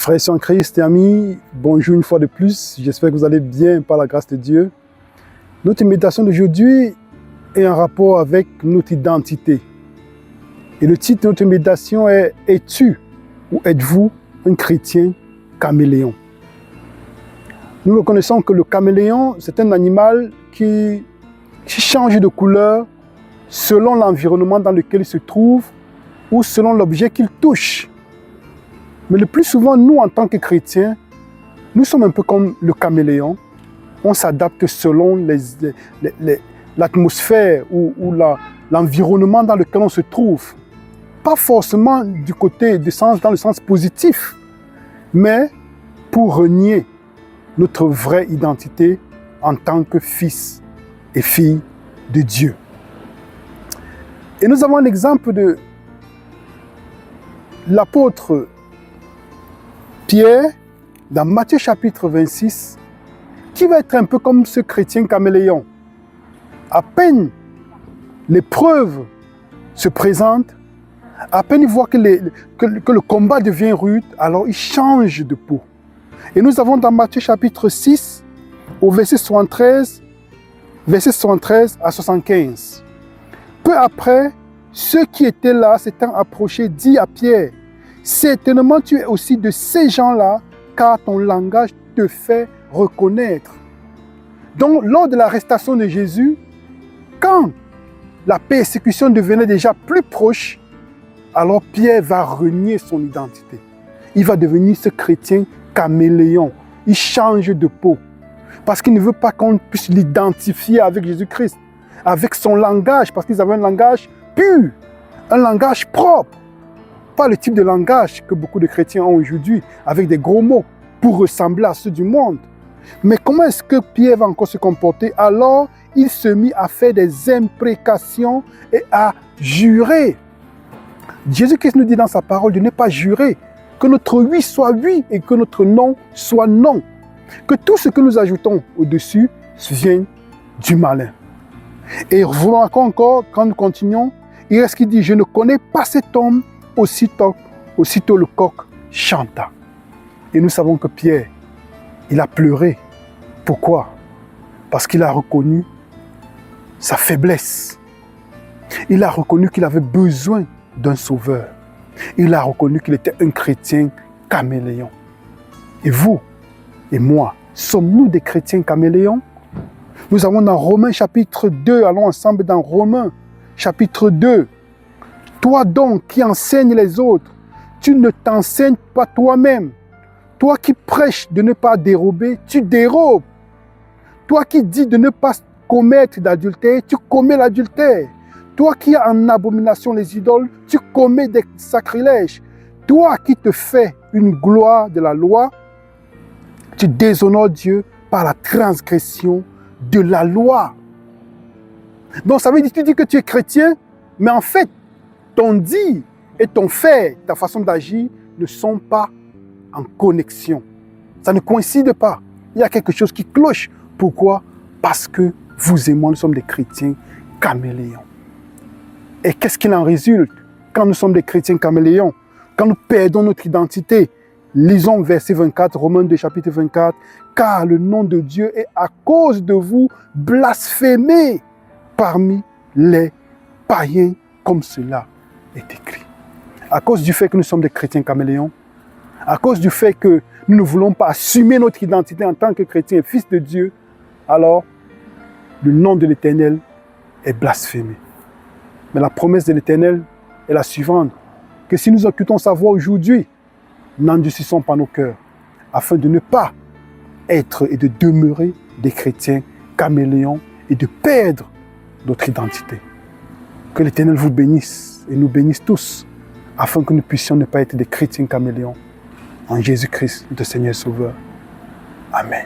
Frères en Christ et amis, bonjour une fois de plus. J'espère que vous allez bien par la grâce de Dieu. Notre méditation d'aujourd'hui est en rapport avec notre identité. Et le titre de notre méditation est « Es-tu ou êtes-vous un chrétien caméléon ?» Nous reconnaissons que le caméléon, c'est un animal qui change de couleur selon l'environnement dans lequel il se trouve ou selon l'objet qu'il touche. Mais le plus souvent, nous, en tant que chrétiens, nous sommes un peu comme le caméléon. On s'adapte selon l'atmosphère ou l'environnement dans lequel on se trouve. Pas forcément dans le sens positif, mais pour renier notre vraie identité en tant que fils et fille de Dieu. Et nous avons un exemple de l'apôtre Pierre, dans Matthieu chapitre 26, qui va être un peu comme ce chrétien caméléon. À peine l'épreuve se présente, à peine il voit que le combat devient rude, alors il change de peau. Et nous avons dans Matthieu chapitre 6, au verset 73 à 75. Peu après, ceux qui étaient là s'étant approchés dit à Pierre, « Certainement tu es aussi de ces gens-là, car ton langage te fait reconnaître. » Donc, lors de l'arrestation de Jésus, quand la persécution devenait déjà plus proche, alors Pierre va renier son identité. Il va devenir ce chrétien caméléon. Il change de peau. Parce qu'il ne veut pas qu'on puisse l'identifier avec Jésus-Christ, avec son langage, parce qu'ils avaient un langage pur, un langage propre. Pas le type de langage que beaucoup de chrétiens ont aujourd'hui, avec des gros mots, pour ressembler à ceux du monde. Mais comment est-ce que Pierre va encore se comporter? Alors, il se mit à faire des imprécations et à jurer. Jésus-Christ nous dit dans sa parole de ne pas jurer, que notre oui soit oui et que notre non soit non. Que tout ce que nous ajoutons au-dessus vienne du malin. Et voulons encore, quand nous continuons, il reste qui dit, je ne connais pas cet homme. Aussitôt le coq chanta. Et nous savons que Pierre, il a pleuré. Pourquoi? Parce qu'il a reconnu sa faiblesse. Il a reconnu qu'il avait besoin d'un sauveur. Il a reconnu qu'il était un chrétien caméléon. Et vous et moi, sommes-nous des chrétiens caméléons? Nous avons dans Romains chapitre 2, allons ensemble dans Romains chapitre 2. Toi donc qui enseignes les autres, tu ne t'enseignes pas toi-même. Toi qui prêches de ne pas dérober, tu dérobes. Toi qui dis de ne pas commettre d'adultère, tu commets l'adultère. Toi qui as en abomination les idoles, tu commets des sacrilèges. Toi qui te fais une gloire de la loi, tu déshonores Dieu par la transgression de la loi. Donc ça veut dire, tu dis que tu es chrétien, mais en fait, ton dit et ton fait, ta façon d'agir ne sont pas en connexion. Ça ne coïncide pas. Il y a quelque chose qui cloche. Pourquoi? Parce que vous et moi, nous sommes des chrétiens caméléons. Et qu'est-ce qu'il en résulte quand nous sommes des chrétiens caméléons? Quand nous perdons notre identité. Lisons verset 24, Romains 2, chapitre 24. « Car le nom de Dieu est à cause de vous blasphémé parmi les païens, comme cela est écrit. » À cause du fait que nous sommes des chrétiens caméléons, à cause du fait que nous ne voulons pas assumer notre identité en tant que chrétiens et fils de Dieu, alors le nom de l'Éternel est blasphémé. Mais la promesse de l'Éternel est la suivante, que si nous occupons sa voix aujourd'hui, n'endurcissons pas nos cœurs, afin de ne pas être et de demeurer des chrétiens caméléons et de perdre notre identité. Que l'Éternel vous bénisse et nous bénisse tous, afin que nous puissions ne pas être des chrétiens caméléons. En Jésus-Christ, notre Seigneur et Sauveur. Amen.